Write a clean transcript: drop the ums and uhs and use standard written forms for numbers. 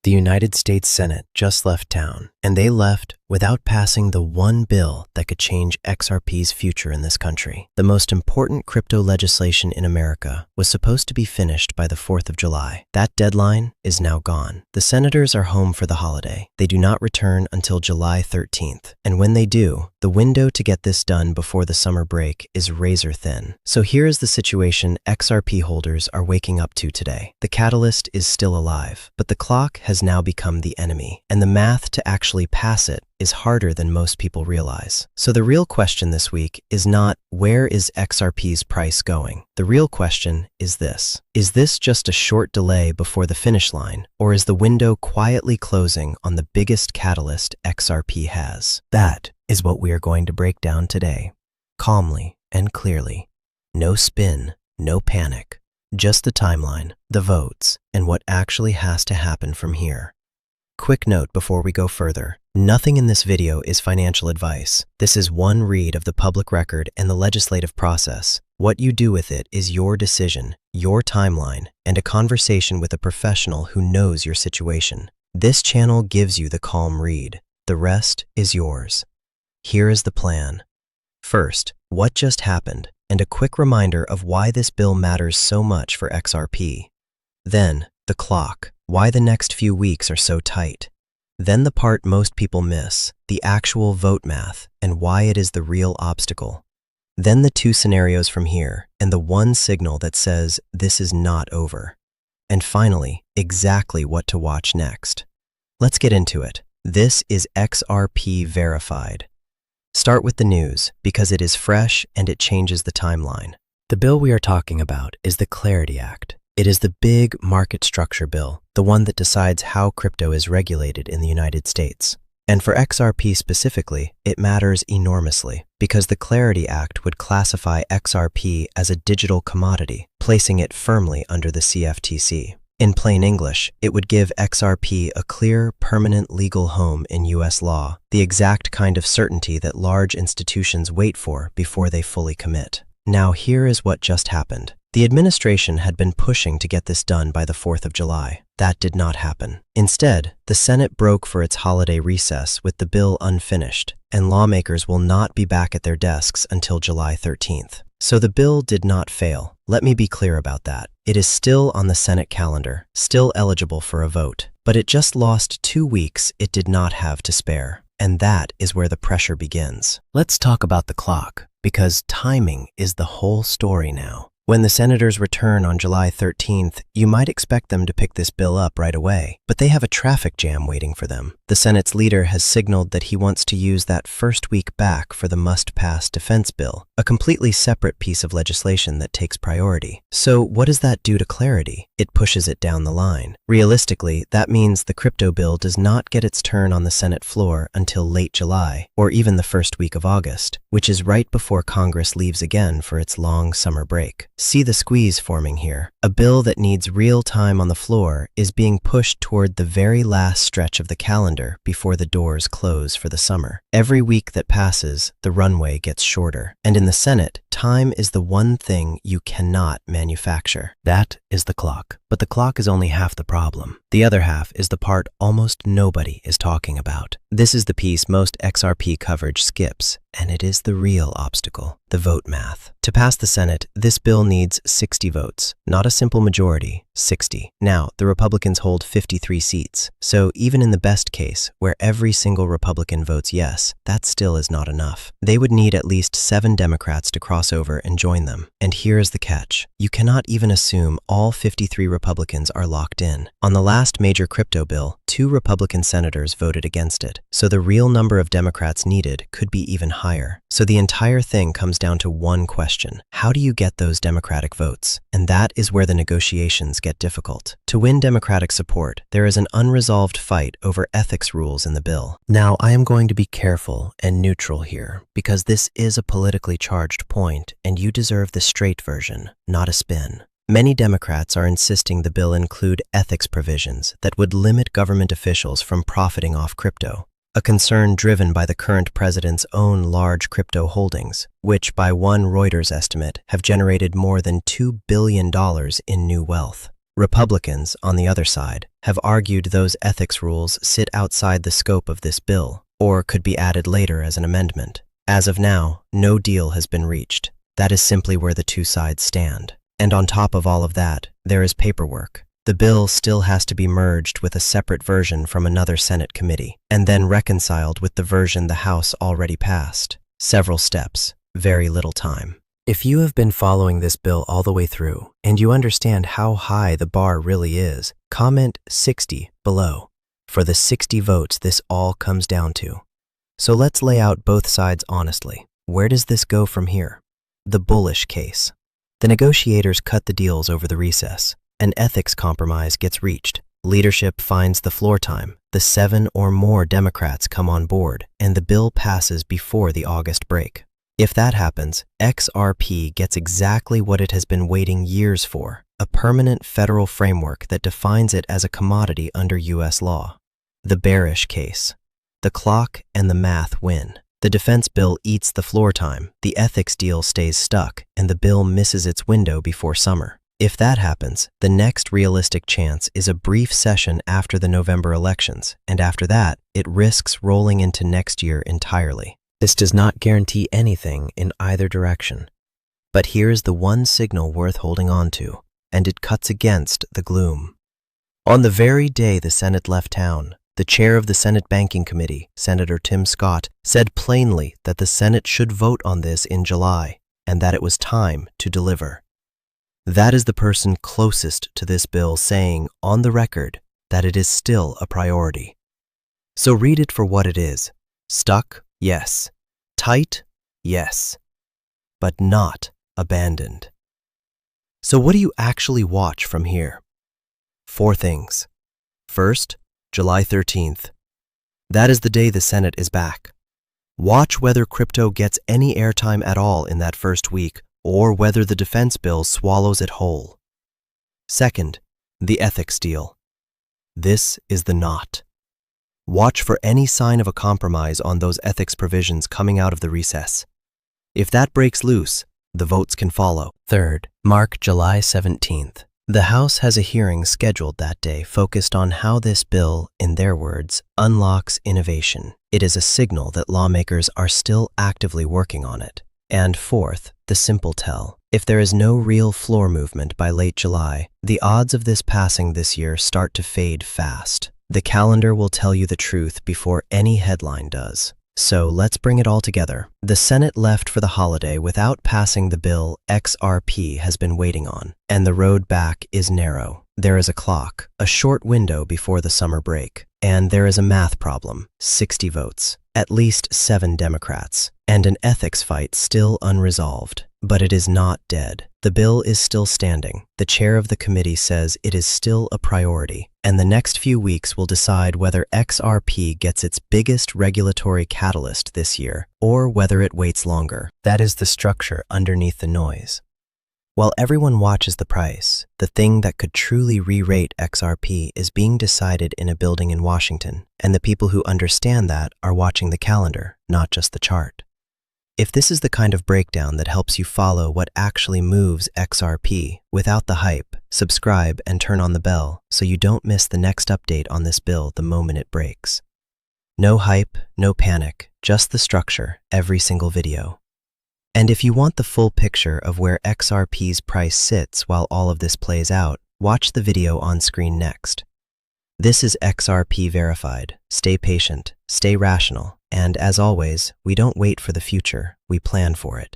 The United States Senate just left town, and they left without passing the one bill that could change XRP's future in this country. The most important crypto legislation in America was supposed to be finished by the 4th of July. That deadline is now gone. The senators are home for the holiday. They do not return until July 13th, and when they do, the window to get this done before the summer break is razor thin. So here is the situation XRP holders are waking up to today. The catalyst is still alive, but the clock has now become the enemy, and the math to actually pass it is harder than most people realize. So the real question this week is not where is XRP's price going? The real question is this. Is this just a short delay before the finish line, or is the window quietly closing on the biggest catalyst XRP has? That is what we are going to break down today, calmly and clearly. No spin, no panic, just the timeline, the votes, and what actually has to happen from here. Quick note before we go further. Nothing in this video is financial advice. This is one read of the public record and the legislative process. What you do with it is your decision, your timeline, and a conversation with a professional who knows your situation. This channel gives you the calm read. The rest is yours. Here is the plan. First, what just happened, and a quick reminder of why this bill matters so much for XRP. Then, the clock, why the next few weeks are so tight. Then the part most people miss, the actual vote math, and why it is the real obstacle. Then the two scenarios from here, and the one signal that says this is not over. And finally, exactly what to watch next. Let's get into it. This is XRP Verified. Start with the news, because it is fresh and it changes the timeline. The bill we are talking about is the Clarity Act. It is the big market structure bill, the one that decides how crypto is regulated in the United States. And for XRP specifically, it matters enormously because the Clarity Act would classify XRP as a digital commodity, placing it firmly under the CFTC. In plain English, it would give XRP a clear, permanent legal home in US law, the exact kind of certainty that large institutions wait for before they fully commit. Now here is what just happened. The administration had been pushing to get this done by the 4th of July. That did not happen. Instead, the Senate broke for its holiday recess with the bill unfinished, and lawmakers will not be back at their desks until July 13th. So the bill did not fail. Let me be clear about that. It is still on the Senate calendar, still eligible for a vote, but it just lost 2 weeks it did not have to spare. And that is where the pressure begins. Let's talk about the clock, because timing is the whole story now. When the senators return on July 13th, you might expect them to pick this bill up right away, but they have a traffic jam waiting for them. The Senate's leader has signaled that he wants to use that first week back for the must-pass defense bill, a completely separate piece of legislation that takes priority. So what does that do to Clarity? It pushes it down the line. Realistically, that means the crypto bill does not get its turn on the Senate floor until late July, or even the first week of August, which is right before Congress leaves again for its long summer break. See the squeeze forming here. A bill that needs real time on the floor is being pushed toward the very last stretch of the calendar before the doors close for the summer. Every week that passes, the runway gets shorter. And in the Senate, time is the one thing you cannot manufacture. That is the clock. But the clock is only half the problem. The other half is the part almost nobody is talking about. This is the piece most XRP coverage skips, and it is the real obstacle, the vote math. To pass the Senate, this bill needs 60 votes, not a simple majority, 60. Now, the Republicans hold 53 seats, so even in the best case, where every single Republican votes yes, that still is not enough. They would need at least 7 Democrats to cross over and join them. And here is the catch. You cannot even assume all 53 Republicans are locked in. On the last major crypto bill, 2 Republican senators voted against it, so the real number of Democrats needed could be even higher. So the entire thing comes down to one question. How do you get those Democratic votes? And that is where the negotiations get difficult. To win Democratic support, there is an unresolved fight over ethics rules in the bill. Now, I am going to be careful and neutral here, because this is a politically charged point, and you deserve the straight version, not a spin. Many Democrats are insisting the bill include ethics provisions that would limit government officials from profiting off crypto, a concern driven by the current president's own large crypto holdings, which by one Reuters estimate have generated more than $2 billion in new wealth. Republicans, on the other side, have argued those ethics rules sit outside the scope of this bill, or could be added later as an amendment. As of now, no deal has been reached. That is simply where the two sides stand. And on top of all of that, there is paperwork. The bill still has to be merged with a separate version from another Senate committee, and then reconciled with the version the House already passed. Several steps, very little time. If you have been following this bill all the way through, and you understand how high the bar really is, comment 60 below. For the 60 votes this all comes down to. So let's lay out both sides honestly. Where does this go from here? The bullish case. The negotiators cut the deals over the recess. An ethics compromise gets reached. Leadership finds the floor time. The 7 or more Democrats come on board, and the bill passes before the August break. If that happens, XRP gets exactly what it has been waiting years for, a permanent federal framework that defines it as a commodity under U.S. law. The bearish case. The clock and the math win. The defense bill eats the floor time, the ethics deal stays stuck, and the bill misses its window before summer. If that happens, the next realistic chance is a brief session after the November elections, and after that, it risks rolling into next year entirely. This does not guarantee anything in either direction. But here is the one signal worth holding on to, and it cuts against the gloom. On the very day the Senate left town, the chair of the Senate Banking Committee, Senator Tim Scott, said plainly that the Senate should vote on this in July, and that it was time to deliver. That is the person closest to this bill saying, on the record, that it is still a priority. So read it for what it is. Stuck? Yes. Tight? Yes. But not abandoned. So what do you actually watch from here? 4 things. First, July 13th. That is the day the Senate is back. Watch whether crypto gets any airtime at all in that first week, or whether the defense bill swallows it whole. Second, the ethics deal. This is the knot. Watch for any sign of a compromise on those ethics provisions coming out of the recess. If that breaks loose, the votes can follow. Third, mark July 17th. The House has a hearing scheduled that day focused on how this bill, in their words, unlocks innovation. It is a signal that lawmakers are still actively working on it. And fourth, the simple tell. If there is no real floor movement by late July, the odds of this passing this year start to fade fast. The calendar will tell you the truth before any headline does. So let's bring it all together. The Senate left for the holiday without passing the bill XRP has been waiting on, and the road back is narrow. There is a clock, a short window before the summer break, and there is a math problem, 60 votes, at least 7 Democrats, and an ethics fight still unresolved. But it is not dead. The bill is still standing. The chair of the committee says it is still a priority, and the next few weeks will decide whether XRP gets its biggest regulatory catalyst this year, or whether it waits longer. That is the structure underneath the noise. While everyone watches the price, the thing that could truly re-rate XRP is being decided in a building in Washington, and the people who understand that are watching the calendar, not just the chart. If this is the kind of breakdown that helps you follow what actually moves XRP without the hype, subscribe and turn on the bell so you don't miss the next update on this bill the moment it breaks. No hype, no panic, just the structure every single video. And if you want the full picture of where XRP's price sits while all of this plays out, watch the video on screen next. This is XRP Verified. Stay patient, stay rational, and as always, we don't wait for the future, we plan for it.